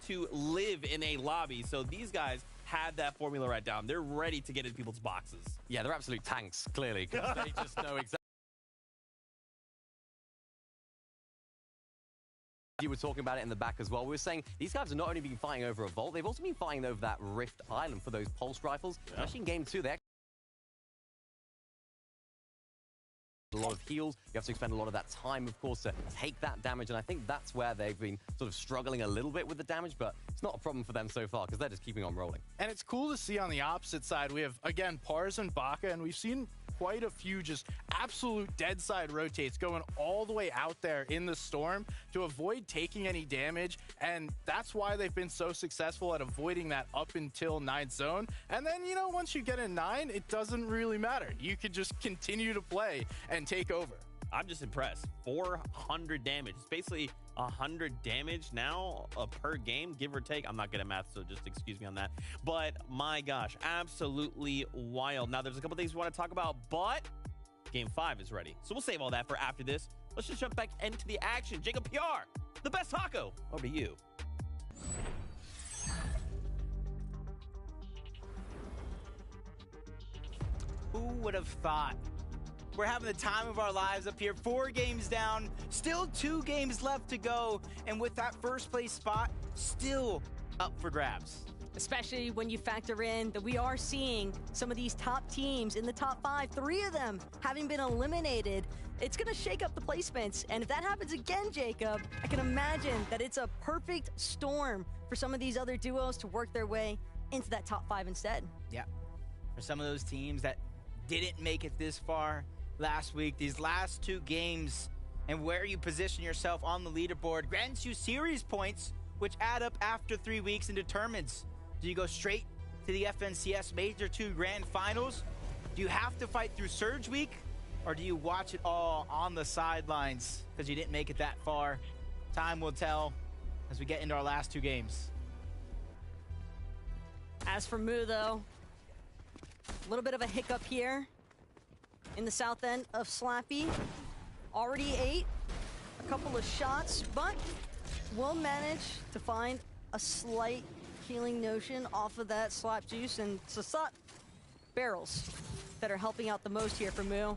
to live in a lobby. So these guys had that formula right down. They're ready to get in people's boxes. Yeah, they're absolute tanks, clearly, because they just know exactly. You were talking about it in the back as well. We were saying these guys have not only been fighting over a vault, they've also been fighting over that Rift Island for those pulse rifles. Yeah. Actually, in game 2, they a lot of heals. You have to expend a lot of that time, of course, to take that damage, and I think that's where they've been sort of struggling a little bit with the damage, but it's not a problem for them so far because they're just keeping on rolling. And it's cool to see on the opposite side, we have, again, Pars and Baka, and we've seen quite a few just absolute dead side rotates going all the way out there in the storm to avoid taking any damage, and that's why they've been so successful at avoiding that up until 9th zone. And then, you know, once you get in 9, it doesn't really matter. You could just continue to play and take over. I'm just impressed. 400 damage. It's basically 100 damage now per game, give or take. I'm not good at math, so just excuse me on that. But my gosh, absolutely wild. Now, there's a couple things we want to talk about, but Game 5 is ready. So we'll save all that for after this. Let's just jump back into the action. Jacob PR, the best taco. Over to you. Who would have thought? We're having the time of our lives up here. 4 games down, still 2 games left to go. And with that first place spot still up for grabs. Especially when you factor in that we are seeing some of these top teams in the top 5, 3 of them having been eliminated. It's going to shake up the placements. And if that happens again, Jacob, I can imagine that it's a perfect storm for some of these other duos to work their way into that top 5 instead. Yeah. For some of those teams that didn't make it this far last week, these last 2 games and where you position yourself on the leaderboard grants you series points, which add up after 3 weeks and determines, do you go straight to the FNCS Major 2 Grand Finals? Do you have to fight through Surge Week? Or do you watch it all on the sidelines because you didn't make it that far? Time will tell as we get into our last 2 games. As for Mu, though, a little bit of a hiccup here in the south end of Slappy. Already 8, a couple of shots, but will manage to find a slight healing notion off of that slap juice, and it's the barrels that are helping out the most here for Mu.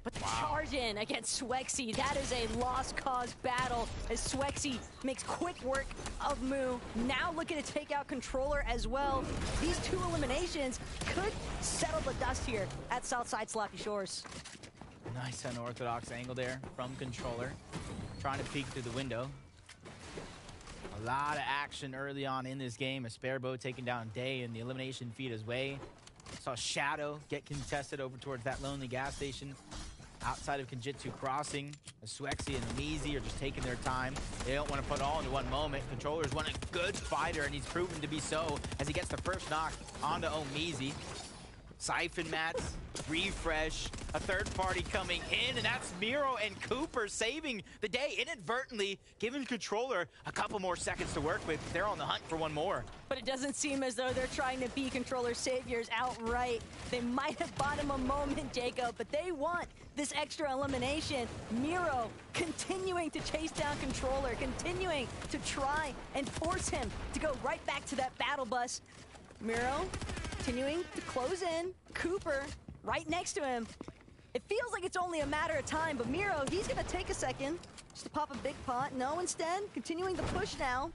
But the charge in against Swexy, that is a lost cause battle as Swexy makes quick work of Mu. Now looking to take out Controller as well. These 2 eliminations could settle the dust here at Southside Slappy Shores. Nice unorthodox angle there from Controller. Trying to peek through the window. A lot of action early on in this game. A Sparebow taking down Day in the elimination feed his way. Saw Shadow get contested over towards that lonely gas station outside of Kenjutsu Crossing. Swexy and Meezy are just taking their time. They don't want to put it all into one moment. Controller's one a good fighter, and he's proven to be so as he gets the first knock onto Omeezy. Siphon mats, refresh, a third party coming in, and that's Miro and Cooper saving the day inadvertently, giving Controller a couple more seconds to work with. They're on the hunt for one more. But it doesn't seem as though they're trying to be Controller saviors outright. They might have bought him a moment, Jacob, but they want this extra elimination. Miro continuing to chase down Controller, continuing to try and force him to go right back to that battle bus. Miro continuing to close in. Cooper right next to him. It feels like it's only a matter of time, but Miro, he's gonna take a second just to pop a big pot. No, instead, continuing the push now.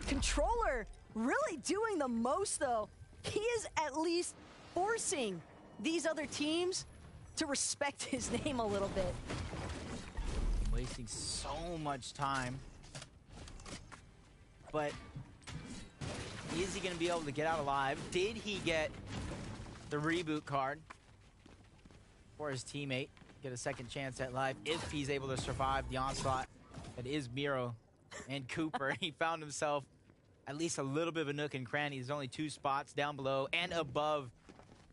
Controller really doing the most, though. He is at least forcing these other teams to respect his name a little bit. Wasting so much time. But is he going to be able to get out alive? Did he get the reboot card for his teammate? Get a second chance at life if he's able to survive the onslaught that is Miro and Cooper. He found himself at least a little bit of a nook and cranny. There's only 2 spots down below and above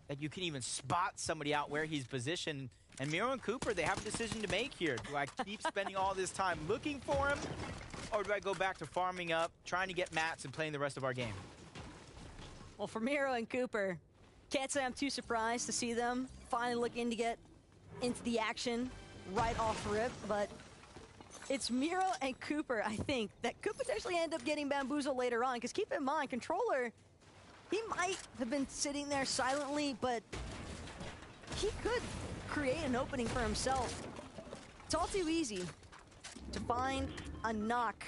that you can even spot somebody out where he's positioned. And Miro and Cooper, they have a decision to make here. Do I keep spending all this time looking for him, or do I go back to farming up, trying to get mats and playing the rest of our game? Well, for Miro and Cooper, can't say I'm too surprised to see them finally looking to get into the action right off rip, but It's Miro and Cooper, I think, that could potentially end up getting bamboozled later on. Because keep in mind, Controller, he might have been sitting there silently, but he could create an opening for himself. It's all too easy to find a knock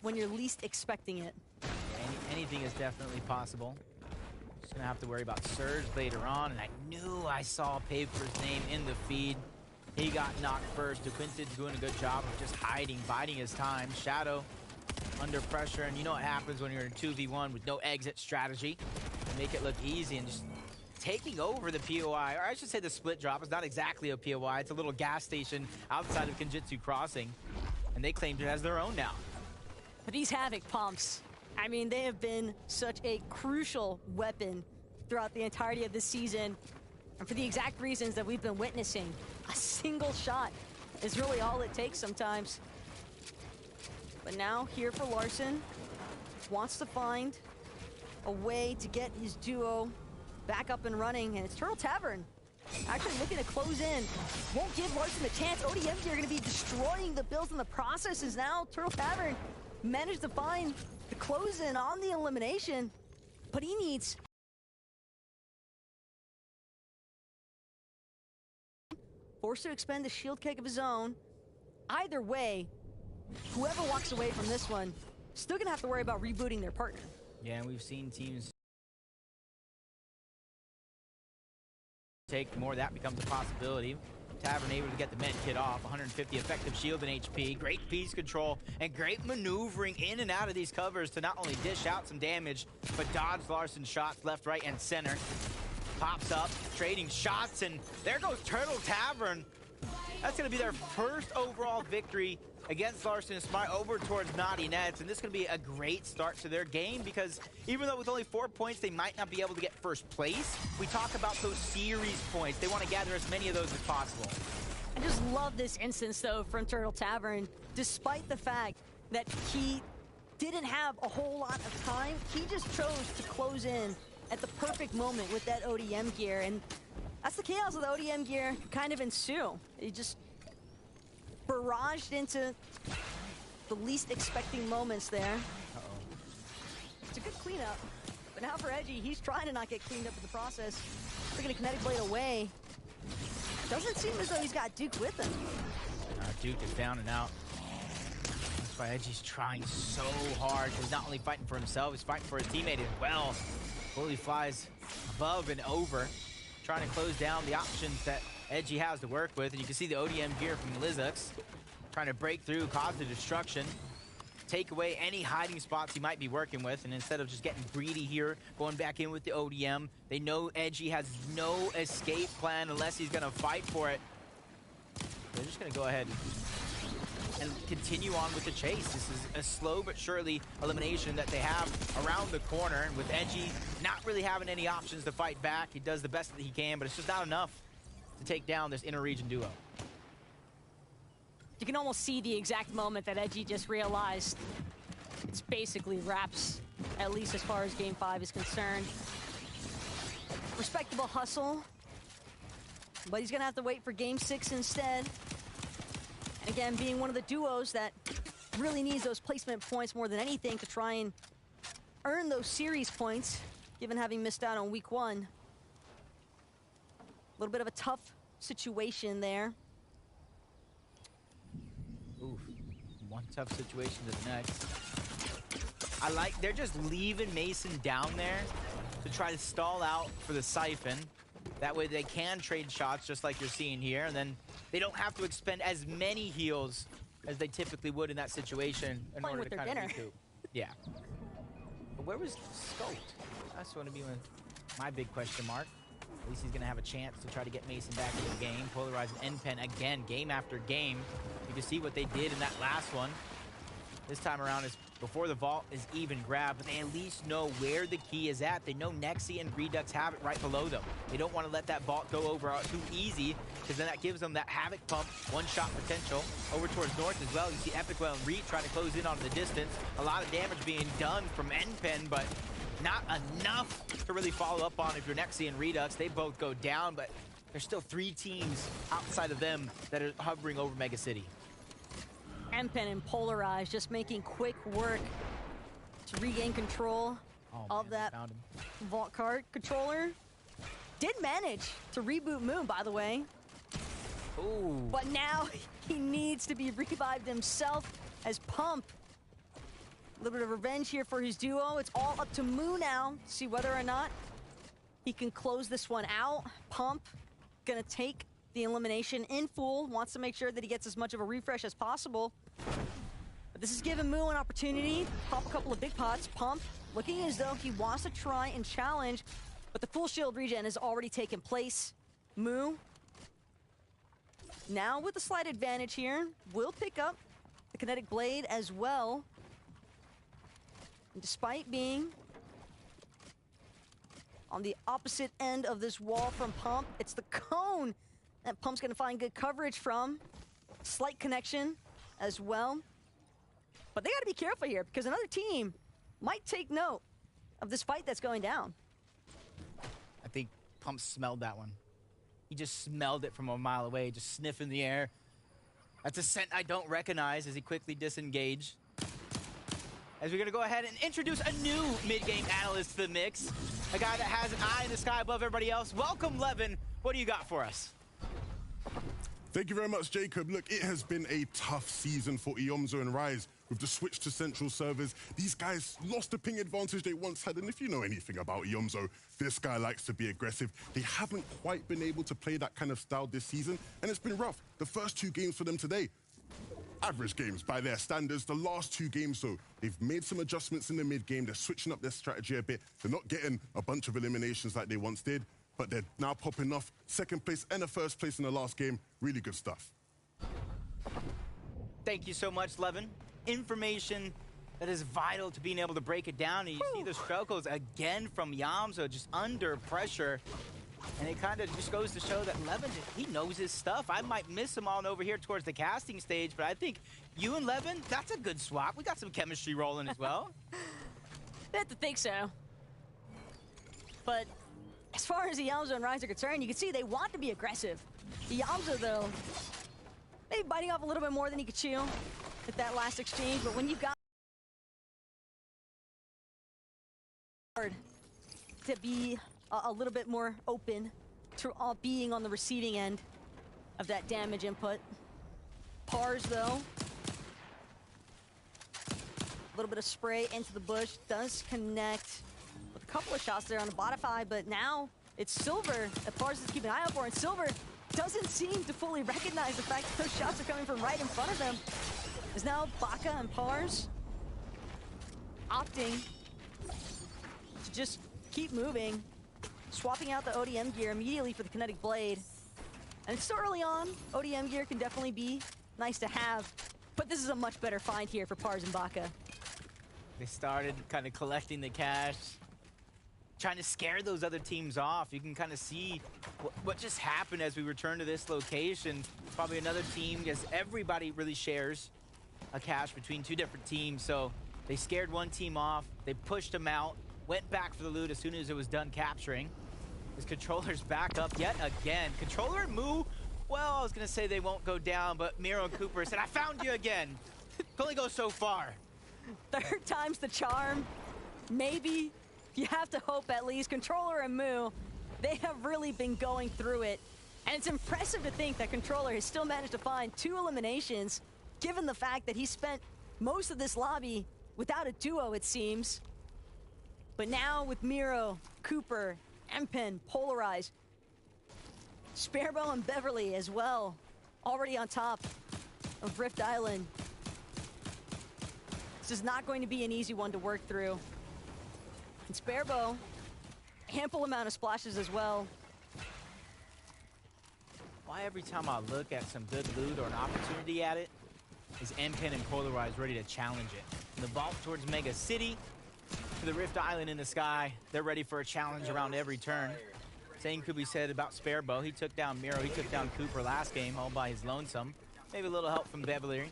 when you're least expecting it. Yeah, anything is definitely possible. Just gonna have to worry about Surge later on, and I knew I saw Paper's name in the feed. He got knocked first. DeQuinted's doing a good job of just hiding, biding his time. Shadow under pressure, and you know what happens when you're in 2v1 with no exit strategy. You make it look easy and just taking over the POI, or I should say the split drop. It's not exactly a POI. It's a little gas station outside of Kenjutsu Crossing, and they claimed it as their own now. But these Havoc pumps, I mean, they have been such a crucial weapon throughout the entirety of this season. And for the exact reasons that we've been witnessing, a single shot is really all it takes sometimes. But now, here for Larson, wants to find a way to get his duo back up and running, and it's Turtle Tavern actually looking to close in. Won't give Larson a chance. ODM here are going to be destroying the builds in the process, as now Turtle Tavern managed to find the close in on the elimination, but he needs forced to expend a shield keg of his own. Either way, whoever walks away from this one, still gonna have to worry about rebooting their partner. Yeah, and we've seen teams take more. That becomes a possibility. Tavern able to get the med kit off. 150 effective shield and HP. Great piece control and great maneuvering in and out of these covers to not only dish out some damage, but dodge Larson's shots left, right, and center. Pops up, trading shots, and there goes Turtle Tavern. That's going to be their first overall victory against Larson and Smart over towards Naughty Nets, and this is going to be a great start to their game, because even though with only 4 points they might not be able to get first place, we talk about those series points. They want to gather as many of those as possible. I just love this instance, though, from Turtle Tavern. Despite the fact that he didn't have a whole lot of time, he just chose to close in at the perfect moment with that ODM gear, and that's the chaos of the ODM gear kind of ensue. He just barraged into the least expecting moments there. It's a good cleanup, but now for Edgy, he's trying to not get cleaned up in the process. Taking a kinetic blade away. Doesn't seem as though he's got Duke with him. Duke is down and out. That's why Edgy's trying so hard. He's not only fighting for himself, he's fighting for his teammate as well. Bully flies above and over, trying to close down the options that Edgy has to work with. And you can see the ODM gear from Lizux trying to break through, cause the destruction, take away any hiding spots he might be working with. And instead of just getting greedy here, going back in with the ODM, they know Edgy has no escape plan unless he's going to fight for it. They're just going to go ahead and continue on with the chase. This is a slow but surely elimination that they have around the corner. And with Edgy not really having any options to fight back, he does the best that he can, but it's just not enough to take down this inter-region duo. You can almost see the exact moment that Edgy just realized it's basically wraps, at least as far as Game 5 is concerned. Respectable hustle, but he's gonna have to wait for Game 6 instead. And again, being one of the duos that really needs those placement points more than anything to try and earn those series points, given having missed out on week 1. A little bit of a tough situation there. Oof, one tough situation to the next. I like, they're just leaving Mason down there to try to stall out for the siphon. That way they can trade shots just like you're seeing here, and then they don't have to expend as many heals as they typically would in that situation in order to kind of recoup. Yeah. But where was Scoped? That's going to be my big question mark. At least he's going to have a chance to try to get Mason back in the game. Polarizing N-Pen again, game after game. You can see what they did in that last one. This time around is before the vault is even grabbed, but they at least know where the key is at. They know Nexi and Redux have it right below them. They don't want to let that vault go over too easy, because then that gives them that Havoc pump, one-shot potential. Over towards North as well, you see Epicwell and Reed trying to close in on the distance. A lot of damage being done from N-Pen, but not enough to really follow up on if you're Nexi and Redux. They both go down, but there's still 3 teams outside of them that are hovering over Mega City. Empen and Polarize just making quick work to regain control of that Found him. vault card. Controller did manage to reboot Moon, by the way. Ooh. But now he needs to be revived himself as Pump. A little bit of revenge here for his duo. It's all up to Moo now to see whether or not he can close this one out. Pump gonna take the elimination in full. Wants to make sure that he gets as much of a refresh as possible. But this is giving Moo an opportunity to pop a couple of big pots. Pump looking as though he wants to try and challenge, but the full shield regen has already taken place. Moo, now with a slight advantage here, will pick up the kinetic blade as well. And despite being on the opposite end of this wall from Pump, it's the cone that Pump's gonna find good coverage from. Slight connection as well. But they gotta be careful here because another team might take note of this fight that's going down. I think Pump smelled that one. He just smelled it from a mile away, just sniffing the air. That's a scent I don't recognize as he quickly disengaged. As we're gonna go ahead and introduce a new mid-game analyst to the mix. A guy that has an eye in the sky above everybody else. Welcome, Levin. What do you got for us? Thank you very much, Jacob. Look, it has been a tough season for Iomzo and Rise. With the switch to central servers, these guys lost the ping advantage they once had. And if you know anything about Iomzo, this guy likes to be aggressive. They haven't quite been able to play that kind of style this season, and it's been rough. The first 2 games for them today, average games by their standards. The last 2 games, though, they've made some adjustments in the mid-game. They're switching up their strategy a bit. They're not getting a bunch of eliminations like they once did, but they're now popping off second place and a first place in the last game. Really good stuff. Thank you so much, Levin. Information that is vital to being able to break it down. And you see the struggles again from Iomzo, just under pressure. And it kind of just goes to show that Levin, he knows his stuff. I might miss him on over here towards the casting stage, but I think you and Levin, that's a good swap. We got some chemistry rolling as well. I have to think so. But as far as Iomzo and Rise are concerned, you can see they want to be aggressive. Iomzo, though, maybe biting off a little bit more than he could chew at that last exchange, but when you've got hard to be a little bit more open to being on the receiving end of that damage input. Pars, though, a little bit of spray into the bush, does connect with a couple of shots there on the Botify, but now it's Silver that Pars is keeping an eye out for, and Silver doesn't seem to fully recognize the fact that those shots are coming from right in front of them. Is now Baka and Pars opting to just keep moving, swapping out the ODM gear immediately for the kinetic blade. And it's still early on. ODM gear can definitely be nice to have, but this is a much better find here for Pars and Baka. They started kind of collecting the cash, trying to scare those other teams off. You can kind of see what just happened as we return to this location. Probably another team, because everybody really shares a cache between 2 different teams. So they scared one team off, they pushed them out, went back for the loot as soon as it was done capturing. His controller's back up yet again. Controller and Moo, well, I was gonna say they won't go down, but Miro and Cooper said, I found you again. Can only go so far. 3rd time's the charm. Maybe you have to hope at least. Controller and Moo, they have really been going through it. And it's impressive to think that Controller has still managed to find 2 eliminations, given the fact that he spent most of this lobby without a duo, it seems. But now with Miro, Cooper, Empen, Polarize, Sparebow and Beverly as well, already on top of Rift Island. This is not going to be an easy one to work through. And Sparebow, ample amount of splashes as well. Why every time I look at some good loot or an opportunity at it, is Empen and Polarize ready to challenge it. From the vault towards Mega City, to the Rift Island in the sky, they're ready for a challenge around every turn. Same could be said about Sparebow. He took down Miro, he took down Cooper last game, all by his lonesome. Maybe a little help from Beverly.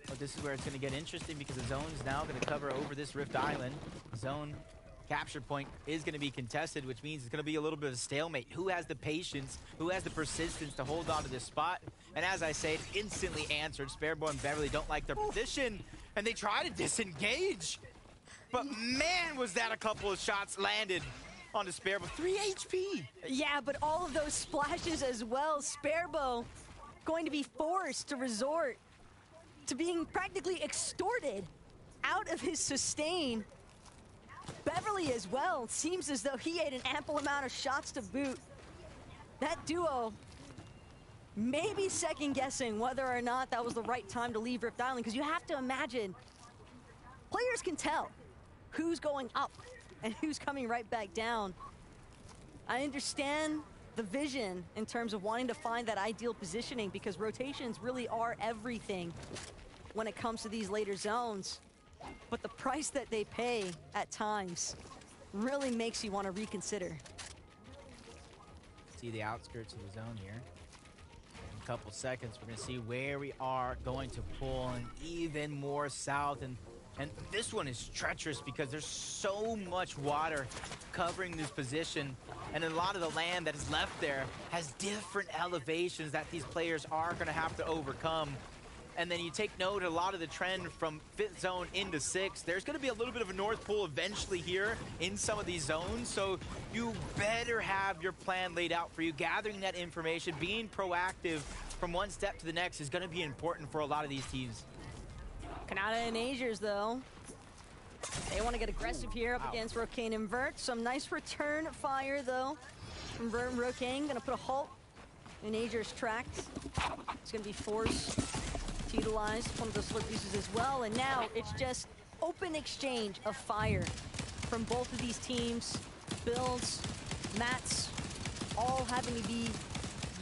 But this is where it's going to get interesting because the zone is now going to cover over this Rift Island. Zone capture point is going to be contested, which means it's going to be a little bit of a stalemate. Who has the patience? Who has the persistence to hold on to this spot? And as I say, it's instantly answered. Sparebow and Beverly don't like their position, and they try to disengage. But man, was that a couple of shots landed on the Sparebow. 3 HP. Yeah, but all of those splashes as well. Sparebow going to be forced to resort to being practically extorted out of his sustain. Beverly as well. Seems as though he had an ample amount of shots to boot. That duo maybe second guessing whether or not that was the right time to leave Rift Island, because you have to imagine players can tell who's going up and who's coming right back down. I understand the vision in terms of wanting to find that ideal positioning, because rotations really are everything when it comes to these later zones. But the price that they pay at times really makes you want to reconsider. See the outskirts of the zone here. In a couple seconds, we're going to see where we are going to pull and even more south. And this one is treacherous because there's so much water covering this position. And a lot of the land that is left there has different elevations that these players are going to have to overcome. And then you take note of a lot of the trend from 5th zone into 6th. There's going to be a little bit of a north pool eventually here in some of these zones. So you better have your plan laid out for you. Gathering that information, being proactive from one step to the next is going to be important for a lot of these teams. Kanata and Azers, though, they want to get aggressive here up against Rocane and Vert. Some nice return fire, though, from Vert and Rocane. Going to put a halt in Azers' tracks. It's going to be forced to utilize one of those slurp pieces as well. And now it's just open exchange of fire from both of these teams. Builds, mats, all having to be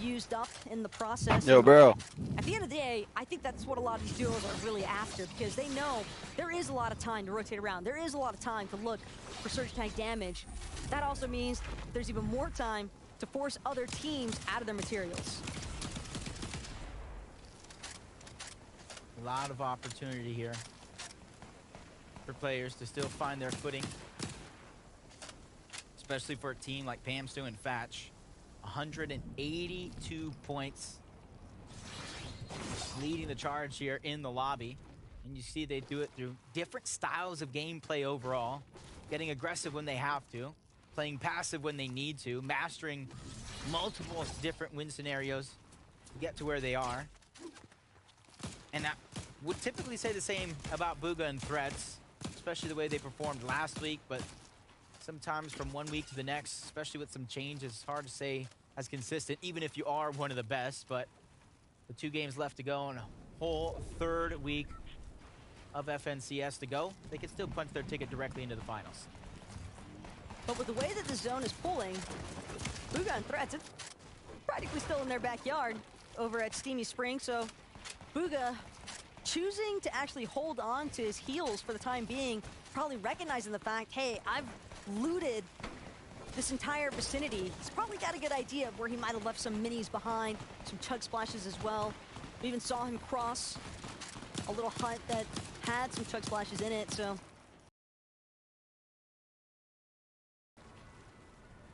used up in the process. Yo, bro. At the end of the day, I think that's what a lot of these duos are really after, because they know there is a lot of time to rotate around. There is a lot of time to look for surge tank damage. That also means there's even more time to force other teams out of their materials. A lot of opportunity here for players to still find their footing, especially for a team like Pamstu and Fatch. 182 points, leading the charge here in the lobby. And you see they do it through different styles of gameplay overall, getting aggressive when they have to, playing passive when they need to, mastering multiple different win scenarios to get to where they are. And I would typically say the same about Bugha and Threats, especially the way they performed last week, but sometimes from one week to the next, especially with some changes, it's hard to say as consistent, even if you are one of the best. But the 2 games left to go and a whole 3rd week of FNCS to go, they can still punch their ticket directly into the finals. But with the way that the zone is pulling, Bugha and Threats, it's practically still in their backyard over at Steamy Spring. So Bugha choosing to actually hold on to his heels for the time being, probably recognizing the fact, hey, I've looted this entire vicinity. He's probably got a good idea of where he might have left some minis behind, some chug splashes as well. We even saw him cross a little hut that had some chug splashes in it, so.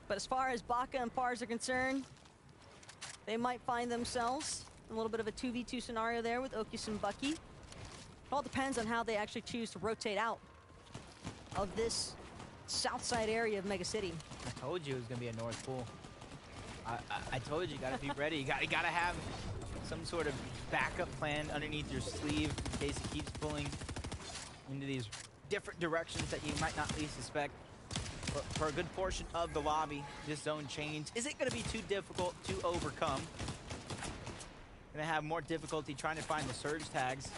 But as far as Baka and Pars are concerned, they might find themselves in a little bit of a 2v2 scenario there with Okius and Bucky. It all depends on how they actually choose to rotate out of this south side area of Mega City. I told you it was going to be a north pool. I told you got to be ready. You got to have some sort of backup plan underneath your sleeve in case it keeps pulling into these different directions that you might not least suspect. But for a good portion of the lobby, this zone change isn't going to be too difficult to overcome. Going to have more difficulty trying to find the surge tags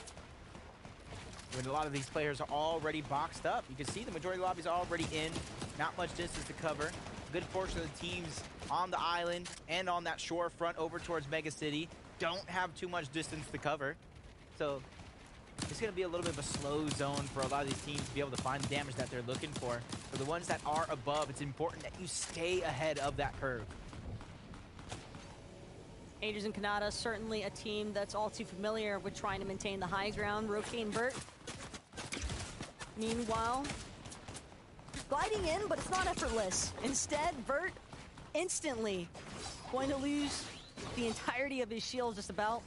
when a lot of these players are already boxed up. You can see the majority of the lobbies are already in, not much distance to cover. A good portion of the teams on the island and on that shore front over towards Mega City don't have too much distance to cover. So it's going to be a little bit of a slow zone for a lot of these teams to be able to find the damage that they're looking for. For the ones that are above, it's important that you stay ahead of that curve. Angels and Kanata, certainly a team that's all too familiar with trying to maintain the high ground. Rocane Vert, meanwhile, gliding in, but it's not effortless. Instead, Vert instantly going to lose the entirety of his shield just about.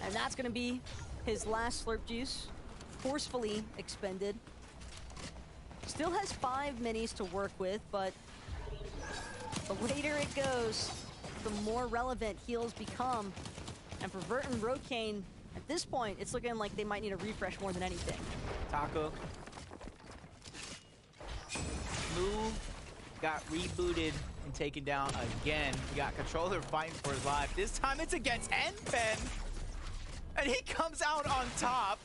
And that's going to be his last slurp juice, forcefully expended. Still has 5 minis to work with, but the later it goes, the more relevant heals become. And for Vert and Rokane, at this point, it's looking like they might need a refresh more than anything. Taco. Moo got rebooted and taken down again. We got Controller fighting for his life. This time it's against N-Pen. And he comes out on top,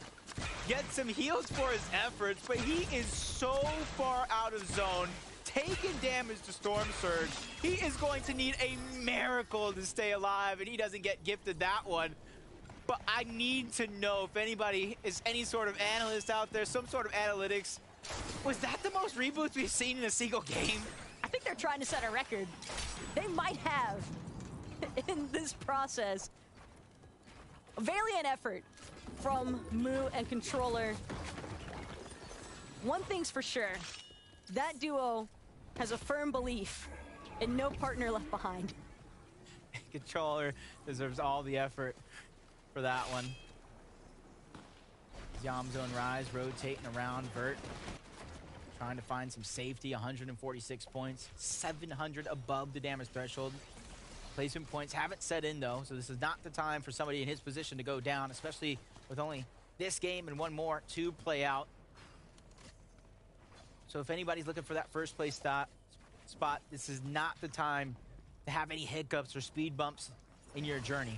gets some heals for his efforts, but he is so far out of zone, taking damage to Storm Surge. He is going to need a miracle to stay alive, and he doesn't get gifted that one. But I need to know if anybody is any sort of analyst out there, some sort of analytics. Was that the most reboots we've seen in a single game? I think they're trying to set a record. They might have in this process. A valiant effort from Moo and Controller. One thing's for sure, that duo has a firm belief in no partner left behind. Controller deserves all the effort for that one. Yam Zone Rise rotating around Vert, trying to find some safety. 146 points, 700 above the damage threshold. Placement points haven't set in though, so this is not the time for somebody in his position to go down, especially with only this game and one more to play out. So if anybody's looking for that first place spot, this is not the time to have any hiccups or speed bumps in your journey.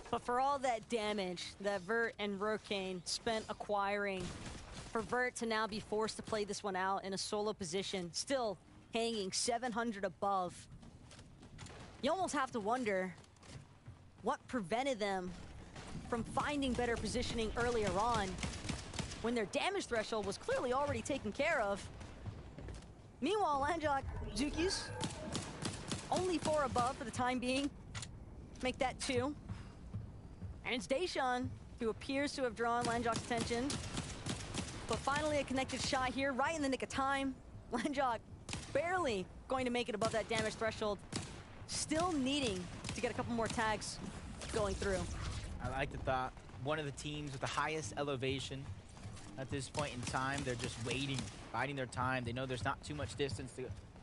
But for all that damage that Vert and Rokane spent acquiring, for Vert to now be forced to play this one out in a solo position, still hanging 700 above, you almost have to wonder what prevented them from finding better positioning earlier on when their damage threshold was clearly already taken care of. Meanwhile, Lanjak Zukis, only 4 above for the time being. Make that 2. And it's Deshawn who appears to have drawn Lanjak's attention. But finally a connected shot here, right in the nick of time. Lanjak barely going to make it above that damage threshold. Still needing to get a couple more tags going through. I like the thought. One of the teams with the highest elevation at this point in time. They're just waiting, biding their time. They know there's not too much distance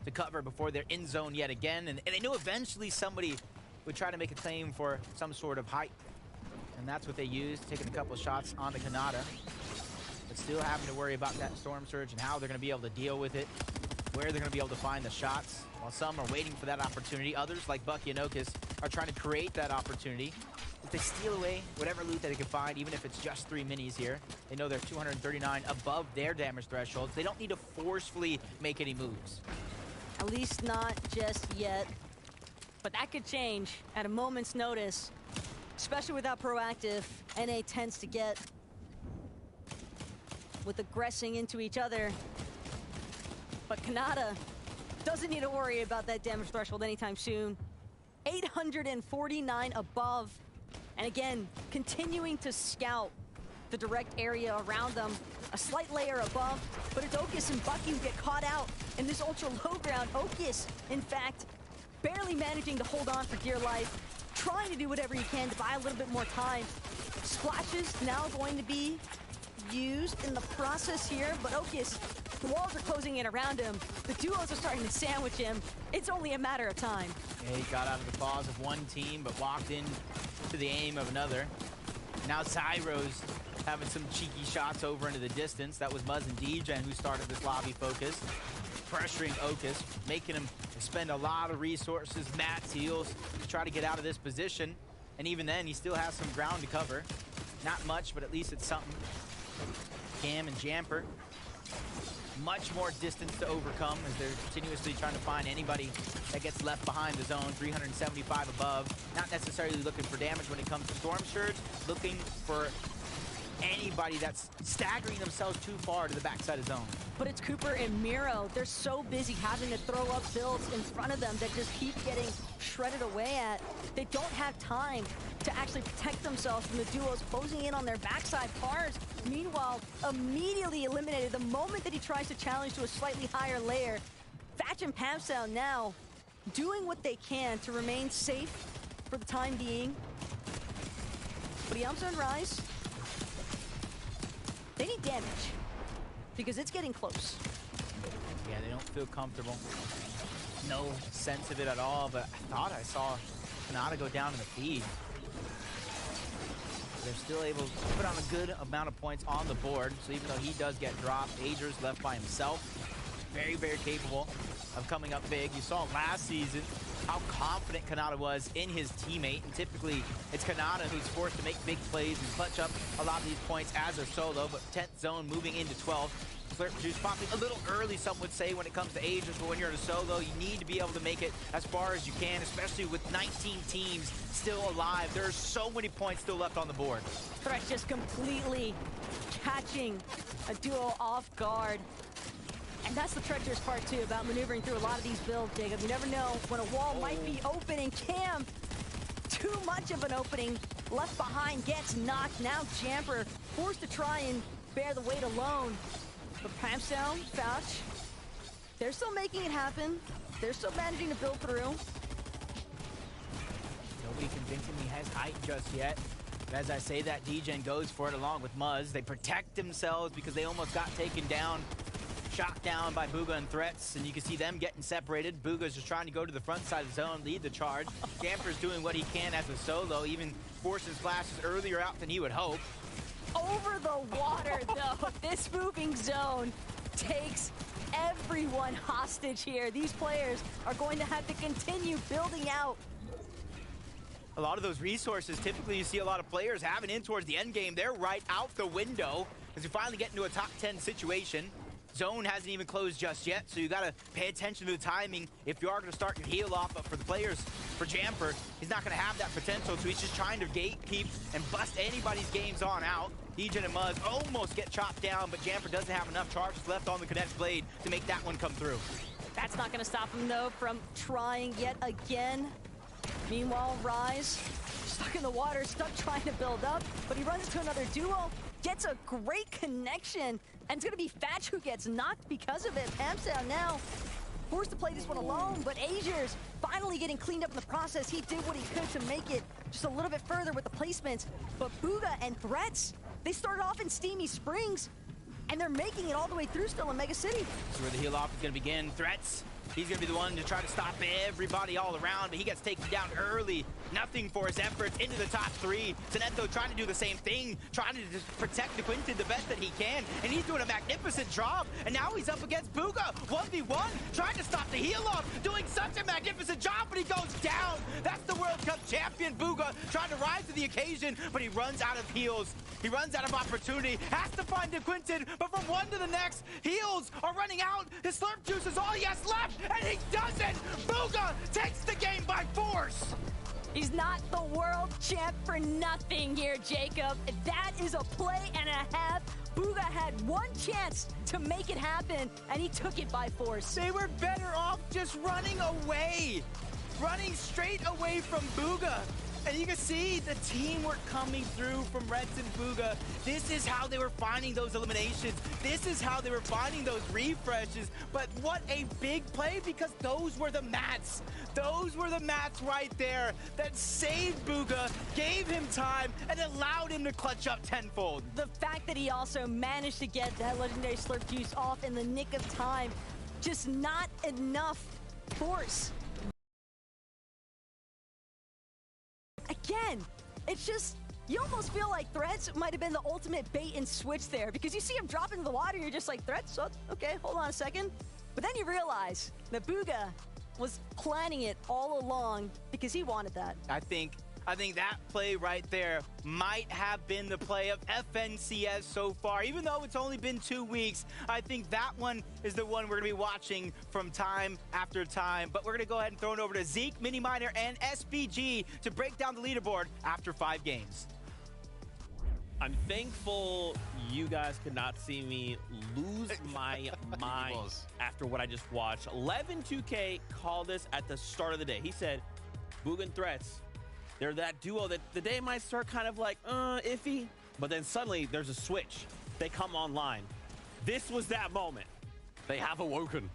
to cover before they're in zone yet again. And they knew eventually somebody would try to make a claim for some sort of height. And that's what they used, taking a couple of shots on the Kanata. But still having to worry about that Storm Surge and how they're going to be able to deal with it, where they're going to be able to find the shots. While some are waiting for that opportunity, others, like Bucky and Okus, are trying to create that opportunity. If they steal away whatever loot that they can find, even if it's just 3 minis here, they know they're 239 above their damage thresholds. They don't need to forcefully make any moves. At least not just yet. But that could change at a moment's notice. Especially without proactive, NA tends to get with aggressing into each other. But Kanata doesn't need to worry about that damage threshold anytime soon. 849 above. And again, continuing to scout the direct area around them. A slight layer above, but it's Okus and Bucky who get caught out in this ultra low ground. Okus, in fact, barely managing to hold on for dear life, trying to do whatever he can to buy a little bit more time. Splashes now going to be used in the process here, but Okus, the walls are closing in around him. The duos are starting to sandwich him. It's only a matter of time. Yeah, he got out of the claws of one team, but walked in to the aim of another. Now Zyro's having some cheeky shots over into the distance. That was Muzz and Degen who started this lobby focus, pressuring Okus, making him spend a lot of resources, mats, heals, to try to get out of this position. And even then, he still has some ground to cover. Not much, but at least it's something. Cam and Jamper, much more distance to overcome as they're continuously trying to find anybody that gets left behind the zone. 375 above. Not necessarily looking for damage when it comes to Storm Surge, looking for anybody that's staggering themselves too far to the backside of zone. But it's Cooper and Miro. They're so busy having to throw up builds in front of them that just keep getting shredded away at. They don't have time to actually protect themselves from the duos closing in on their backside. Pars, meanwhile, immediately eliminated the moment that he tries to challenge to a slightly higher layer. Thatch and Pamsel now doing what they can to remain safe for the time being. But Yamsa and Rise, they need damage because it's getting close. Yeah, they don't feel comfortable. No sense of it at all, but I thought I saw Kanata go down in the feed. They're still able to put on a good amount of points on the board. So even though he does get dropped, Ager's left by himself. Very, very capable of coming up big. You saw last season how confident Kanata was in his teammate. And typically, it's Kanata who's forced to make big plays and clutch up a lot of these points as a solo. But 10th zone moving into 12. Slurp Juice popping a little early, some would say, when it comes to Agers, but when you're in a solo, you need to be able to make it as far as you can, especially with 19 teams still alive. There's so many points still left on the board. Thresh just completely catching a duo off guard. And that's the treacherous part, too, about maneuvering through a lot of these builds, Jacob. You never know when a wall might be open, and Cam, too much of an opening, left behind, gets knocked. Now Jamper forced to try and bear the weight alone. But Pamstown, Fouch, they're still making it happen. They're still managing to build through. Nobody convincing he has height just yet. But as I say that, D-Gen goes for it along with Muzz. They protect themselves because they almost got taken down. Shot down by Bugha and Threats, and you can see them getting separated. Bugha's just trying to go to the front side of the zone, lead the charge. Jamper's doing what he can as a solo, even forcing splashes earlier out than he would hope. Over the water, though. This moving zone takes everyone hostage here. These players are going to have to continue building out. A lot of those resources, typically you see a lot of players having in towards the end game. They're right out the window as we finally get into a top 10 situation. Zone hasn't even closed just yet, so you gotta pay attention to the timing if you are gonna start your heal off. But for the players, for Jamper, he's not gonna have that potential, so he's just trying to gatekeep and bust anybody's games on out. D-Gen and Muzz almost get chopped down, but Jamper doesn't have enough charges left on the Connect Blade to make that one come through. That's not gonna stop him, though, from trying yet again. Meanwhile, Rise, stuck in the water, stuck trying to build up, but he runs into another duo, gets a great connection, and it's gonna be Fatch who gets knocked because of it. Pamstown now forced to play this one alone, but Azers finally getting cleaned up in the process. He did what he could to make it just a little bit further with the placements, but Bugha and Threats, they started off in Steamy Springs, and they're making it all the way through still in Mega City. This is where the heal off is gonna begin. Threats, he's gonna be the one to try to stop everybody all around, but he gets taken down early. Nothing for his efforts into the top 3. Zenetto trying to do the same thing, trying to just protect the Quinton the best that he can, and he's doing a magnificent job. And now he's up against Bugha, 1v1, trying to stop the heal off, doing such a magnificent job, but he goes down. That's the World Cup champion, Bugha, trying to rise to the occasion, but he runs out of heals. He runs out of opportunity, has to find the Quinton, but from one to the next, heals are running out. His Slurp Juice is all he has left, and he doesn't. Bugha takes the game by force. He's not the world champ for nothing here, Jacob. That is a play and a half. Bugha had one chance to make it happen, and he took it by force. They were better off just running away. Running straight away from Bugha. And you can see the teamwork coming through from Reds and Bugha. This is how they were finding those eliminations. This is how they were finding those refreshes. But what a big play, because those were the mats. Those were the mats right there that saved Bugha, gave him time, and allowed him to clutch up tenfold. The fact that he also managed to get that legendary Slurp Juice off in the nick of time, just not enough force. Again, it's just, you almost feel like Threats might have been the ultimate bait and switch there, because you see him drop into the water, you're just like, Threats, oh, okay, hold on a second. But then you realize that Bugha was planning it all along because he wanted that. I think that play right there might have been the play of FNCS so far. Even though it's only been 2 weeks, I think that one is the one we're going to be watching from time after time. But we're going to go ahead and throw it over to Zeke, Mini Miner, and SBG to break down the leaderboard after 5 games. I'm thankful you guys could not see me lose my mind after what I just watched. 11-2K called this at the start of the day. He said, Bugha and Threats, they're that duo that the day might start kind of like, iffy, but then suddenly there's a switch. They come online. This was that moment. They have awoken.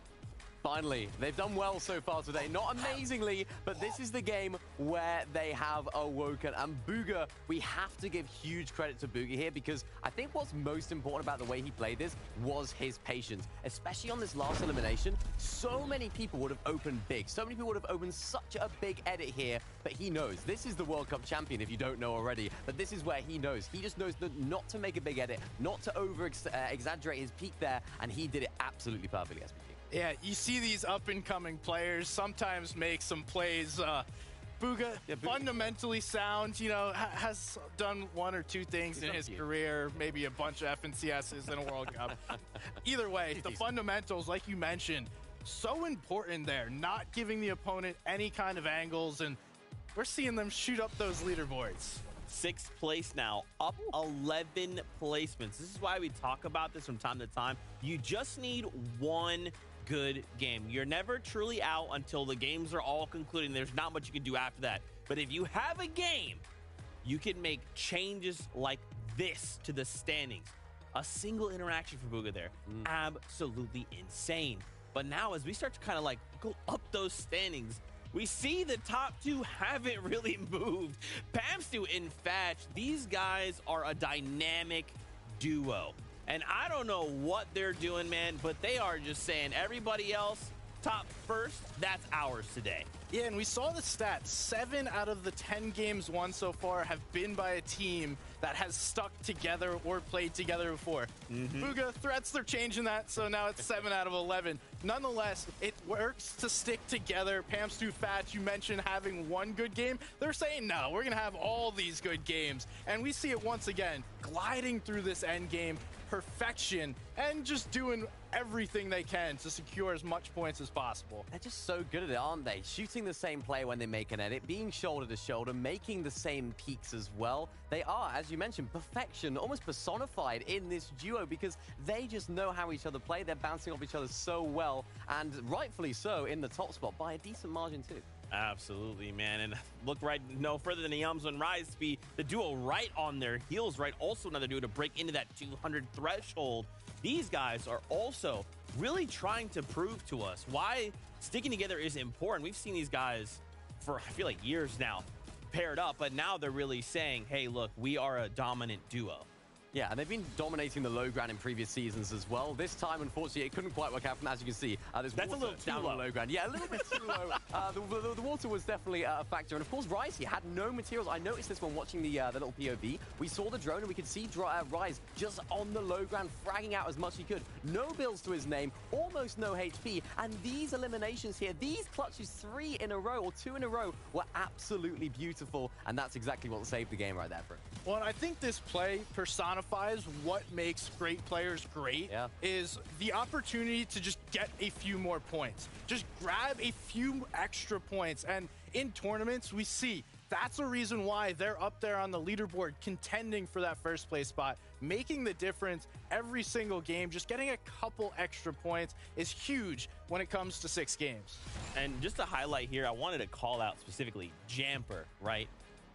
Finally, they've done well so far today. Not amazingly, but this is the game where they have awoken. And Booga, we have to give huge credit to Booga here because I think what's most important about the way he played this was his patience. Especially on this last elimination, so many people would have opened big. So many people would have opened such a big edit here, but he knows. This is the World Cup champion, if you don't know already. But this is where he knows. He just knows not to make a big edit, not to exaggerate his peak there, and he did it absolutely perfectly, SPG. Yeah, you see these up-and-coming players sometimes make some plays. Booga, fundamentally sound, you know, has done one or two things in his career, maybe a bunch of FNCSs in a World Cup. Either way, the fundamentals, like you mentioned, so important there, not giving the opponent any kind of angles, and we're seeing them shoot up those leaderboards. 6th place now, up 11 placements. This is why we talk about this from time to time. You just need one good game. You're never truly out until the games are all concluding. There's not much you can do after that. But if you have a game, you can make changes like this to the standings. A single interaction for Booga there. Absolutely insane. But now as we start to kind of like go up those standings, we see the top two haven't really moved. Pamstu and Fatch, these guys are a dynamic duo. And I don't know what they're doing, man, but they are just saying everybody else, top first, that's ours today. Yeah, and we saw the stats. 7 out of the 10 games won so far have been by a team that has stuck together or played together before. Booga threats, they're changing that, so now it's 7 out of 11. Nonetheless, it works to stick together. Pamstu, Fatch, you mentioned having one good game. They're saying, no, we're going to have all these good games. And we see it once again, gliding through this end game, perfection, and just doing everything they can to secure as much points as possible. They're just so good at it, aren't they? Shooting the same play when they make an edit, being shoulder to shoulder, making the same peaks as well. They are, as you mentioned, perfection, almost personified in this duo because they just know how each other play. They're bouncing off each other so well, and rightfully so in the top spot by a decent margin too. Absolutely, man. And look right no further than the Yumzo and Rise to be the duo right on their heels, right? Also another duo to break into that 200 threshold. These guys are also really trying to prove to us why sticking together is important. We've seen these guys for, I feel like, years now paired up, but now they're really saying, hey, look, we are a dominant duo. Yeah, and they've been dominating the low ground in previous seasons as well. This time, unfortunately, it couldn't quite work out. As you can see, there's That's water a little too down low. on the low ground. Yeah, a little bit too low. The water was definitely a factor. And of course, Rise here had no materials. I noticed this when watching the little POV. We saw the drone and we could see Rise just on the low ground, fragging out as much as he could. No builds to his name, almost no HP. And these eliminations here, these clutches 3 in a row or 2 in a row were absolutely beautiful. And that's exactly what saved the game right there for him. Well, and I think this play personifies what makes great players great is the opportunity to just get a few more points. Just grab a few extra points. And in tournaments, we see that's a reason why they're up there on the leaderboard contending for that first place spot, making the difference every single game. Just getting a couple extra points is huge when it comes to 6 games. And just to highlight here, I wanted to call out specifically Jamper, right?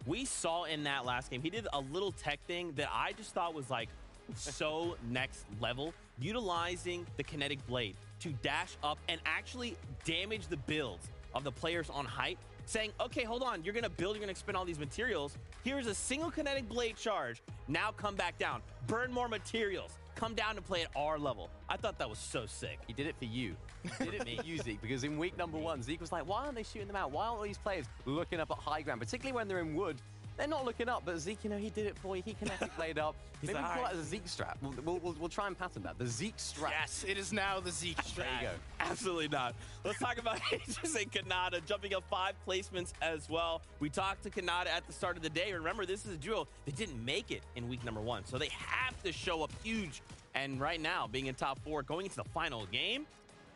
We saw in that last game, he did a little tech thing that I just thought was like so next level, utilizing the kinetic blade to dash up and actually damage the builds of the players on height, saying, okay, hold on, you're going to build, you're going to expend all these materials. Here's a single kinetic blade charge. Now come back down, burn more materials, come down and play at our level. I thought that was so sick. He did it for you. He did it for you, Zeke, because in week number 1, Zeke was like, why aren't they shooting them out? Why aren't all these players looking up at high ground, particularly when they're in wood? They're not looking up, but Zeke, you know, he did it for you. He kinetic played up. Maybe we'll call that as a Zeke strap. We'll try and pattern that. The Zeke strap. Yes, it is now the Zeke strap. There you go. Absolutely not. Let's talk about Aegis and Kanata jumping up 5 placements as well. We talked to Kanata at the start of the day. Remember, this is a duo that didn't make it in week number 1, so they have to show up huge. And right now, being in top 4, going into the final game,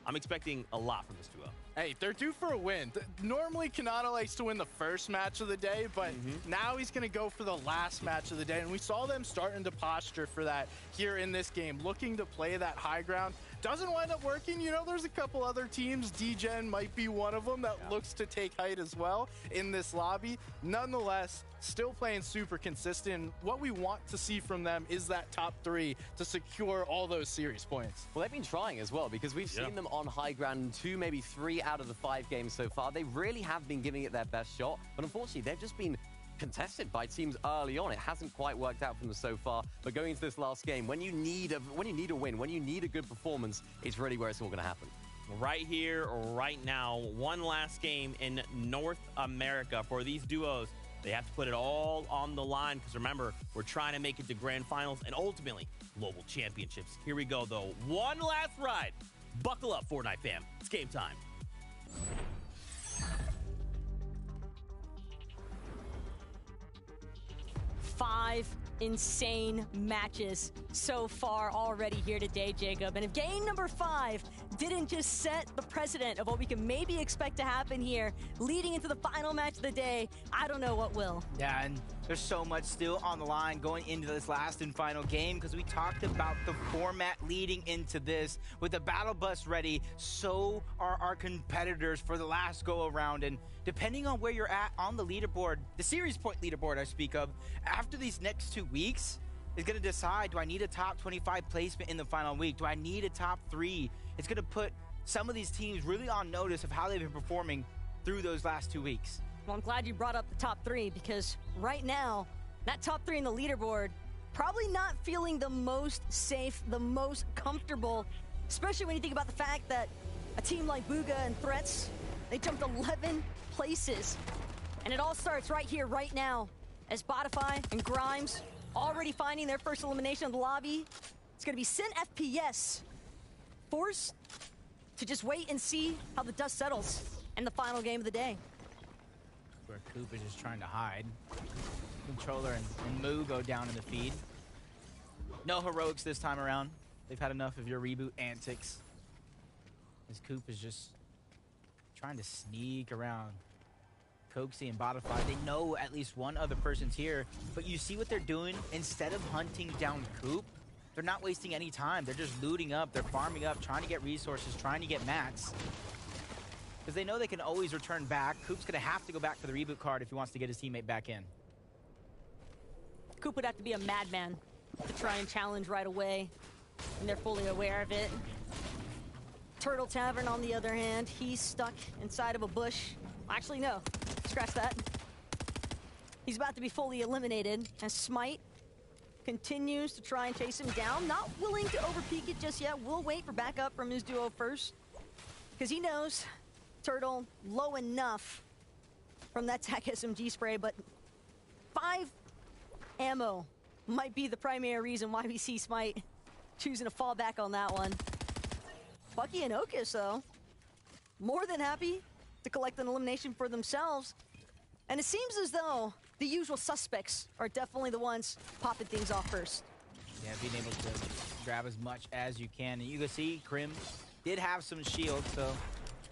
I'm expecting a lot from this duo. Hey, they're due for a win. Normally, Kanata likes to win the first match of the day, but now he's going to go for the last match of the day. And we saw them starting to posture for that here in this game, looking to play that high ground. Doesn't wind up working. You know, there's a couple other teams. D-Gen might be one of them that looks to take height as well in this lobby. Nonetheless, still playing super consistent. What we want to see from them is that top 3 to secure all those series points. Well, they've been trying as well, because we've seen them on high ground in 2, maybe 3 out of the 5 games so far. They really have been giving it their best shot, but unfortunately, they've just been contested by teams early on. It hasn't quite worked out for them so far, but going into this last game, when you need a win, when you need a good performance, it's really where it's all going to happen. Right here, right now, one last game in North America for these duos. They have to put it all on the line, because remember, we're trying to make it to grand finals and ultimately global championships. Here we go, though. One last ride. Buckle up, Fortnite fam. It's game time. 5 insane matches so far already here today, Jacob. And if game number 5 didn't just set the precedent of what we can maybe expect to happen here leading into the final match of the day, I don't know what will. Yeah, and there's so much still on the line going into this last and final game, because we talked about the format leading into this. With the battle bus ready, so are our competitors for the last go around. And depending on where you're at on the leaderboard, the series point leaderboard I speak of, after these next 2 weeks is going to decide, do I need a top 25 placement in the final week? Do I need a top 3? It's going to put some of these teams really on notice of how they've been performing through those last 2 weeks. Well, I'm glad you brought up the top 3, because right now, that top 3 in the leaderboard, probably not feeling the most safe, the most comfortable, especially when you think about the fact that a team like Bugha and Threats, they jumped 11 places. And it all starts right here, right now, as Spotify and Grimes already finding their first elimination of the lobby. It's going to be Sin FPS, forced to just wait and see how the dust settles in the final game of the day. Where Coop is just trying to hide. Controller and Moo go down in the feed. No heroics this time around. They've had enough of your reboot antics. As Coop is just trying to sneak around Coxie and Botify. They know at least one other person's here, but you see what they're doing? Instead of hunting down Coop, they're not wasting any time. They're just looting up, they're farming up, trying to get resources, trying to get mats. Because they know they can always return back. Coop's going to have to go back for the reboot card if he wants to get his teammate back in. Coop would have to be a madman to try and challenge right away, and they're fully aware of it. Turtle Tavern, on the other hand, he's stuck inside of a bush. Actually, no. Scratch that. He's about to be fully eliminated as Smite continues to try and chase him down. Not willing to overpeak it just yet. Will wait for backup from his duo first, because he knows Turtle low enough from that TAC SMG spray, but 5 ammo might be the primary reason why we see Smite choosing to fall back on that one. Bucky and Okus, though, more than happy to collect an elimination for themselves. And it seems as though the usual suspects are definitely the ones popping things off first. Yeah, being able to grab as much as you can. And you can see Krim did have some shield, so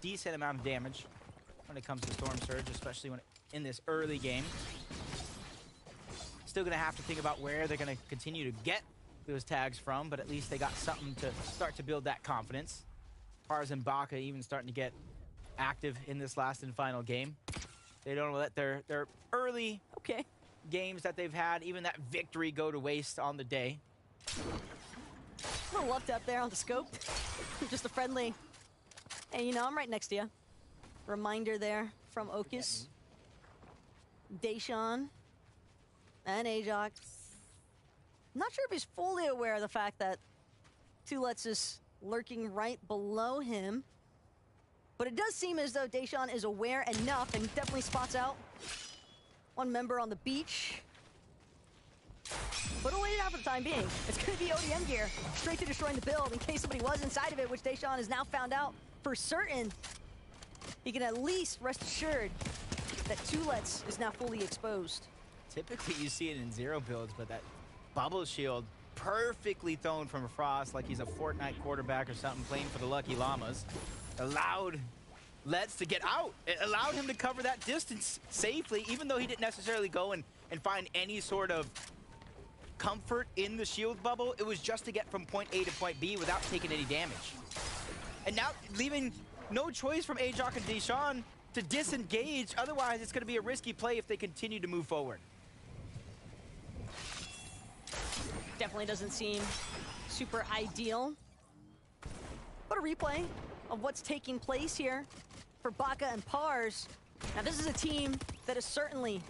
decent amount of damage when it comes to Storm Surge, especially when in this early game. Still gonna have to think about where they're gonna continue to get those tags from, but at least they got something to start to build that confidence. Pars and Baka even starting to get active in this last and final game. They don't let their early games that they've had, even that victory, go to waste on the day. A little left up there on the scope. Just a friendly, hey, you know, I'm right next to you. Reminder there from Okus, Deshawn, and Ajax. Not sure if he's fully aware of the fact that Tulets is lurking right below him. But it does seem as though Deshawn is aware enough and definitely spots out one member on the beach. But away it out for the time being. It's going to be ODM gear, straight to destroying the build in case somebody was inside of it, which Deshawn has now found out for certain. He can at least rest assured that Tulets is now fully exposed. Typically you see it in zero builds, but that bubble shield perfectly thrown from Frost like he's a Fortnite quarterback or something playing for the Lucky Llamas. Allowed Leds to get out. It allowed him to cover that distance safely, even though he didn't necessarily go and find any sort of comfort in the shield bubble. It was just to get from point A to point B without taking any damage. And now leaving no choice from Ajok and Deshawn to disengage. Otherwise, it's going to be a risky play if they continue to move forward. Definitely doesn't seem super ideal. But a replay of what's taking place here for Baka and Pars. Now, this is a team that has certainly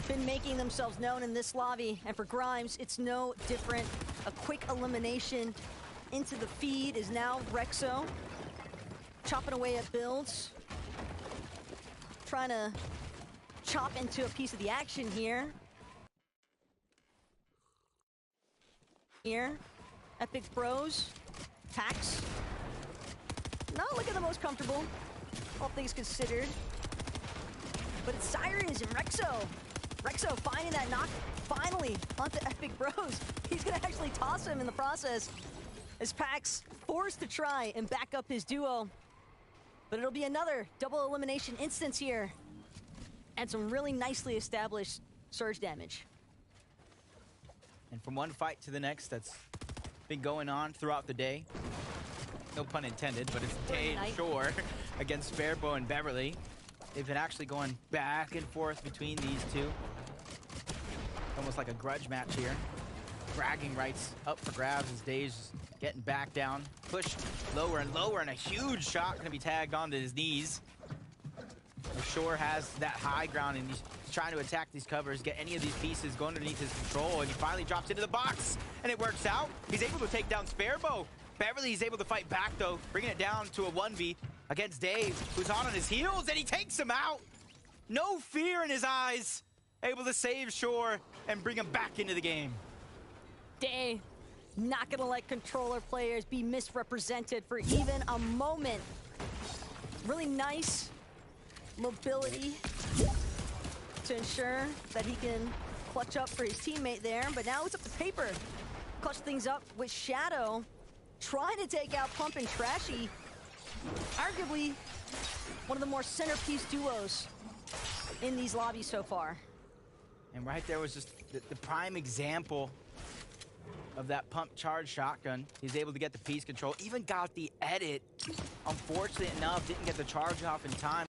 been making themselves known in this lobby, and for Grimes, it's no different. A quick elimination into the feed is now Rexo, chopping away at builds, trying to chop into a piece of the action here. Epic Bros, Pax, not looking the most comfortable, all things considered. But it's Cyrus and Rexo. Rexo finding that knock finally onto Epic Bros. He's gonna actually toss him in the process as Pax forced to try and back up his duo. But it'll be another double elimination instance here. And some really nicely established surge damage. And from one fight to the next, that's been going on throughout the day. No pun intended, but it's Day and Shore against Sparebow and Beverly. They've been actually going back and forth between these two. Almost like a grudge match here. Bragging rights up for grabs as Day's getting back down. Pushed lower and lower, and a huge shot going to be tagged onto his knees. Shore has that high ground, and he's trying to attack these covers, get any of these pieces going underneath his control, and he finally drops into the box, and it works out. He's able to take down Sparebow. Beverly is able to fight back, though, bringing it down to a 1v against Dave, who's hot on his heels, and he takes him out. No fear in his eyes. Able to save Shore and bring him back into the game. Day not gonna let controller players be misrepresented for even a moment. Really nice mobility to ensure that he can clutch up for his teammate there, but now it's up to Paper. Clutch things up with Shadow, trying to take out Pump and Trashy. Arguably one of the more centerpiece duos in these lobbies so far. And right there was just the prime example of that pump charge shotgun. He's able to get the piece control, even got the edit. Unfortunately enough, didn't get the charge off in time.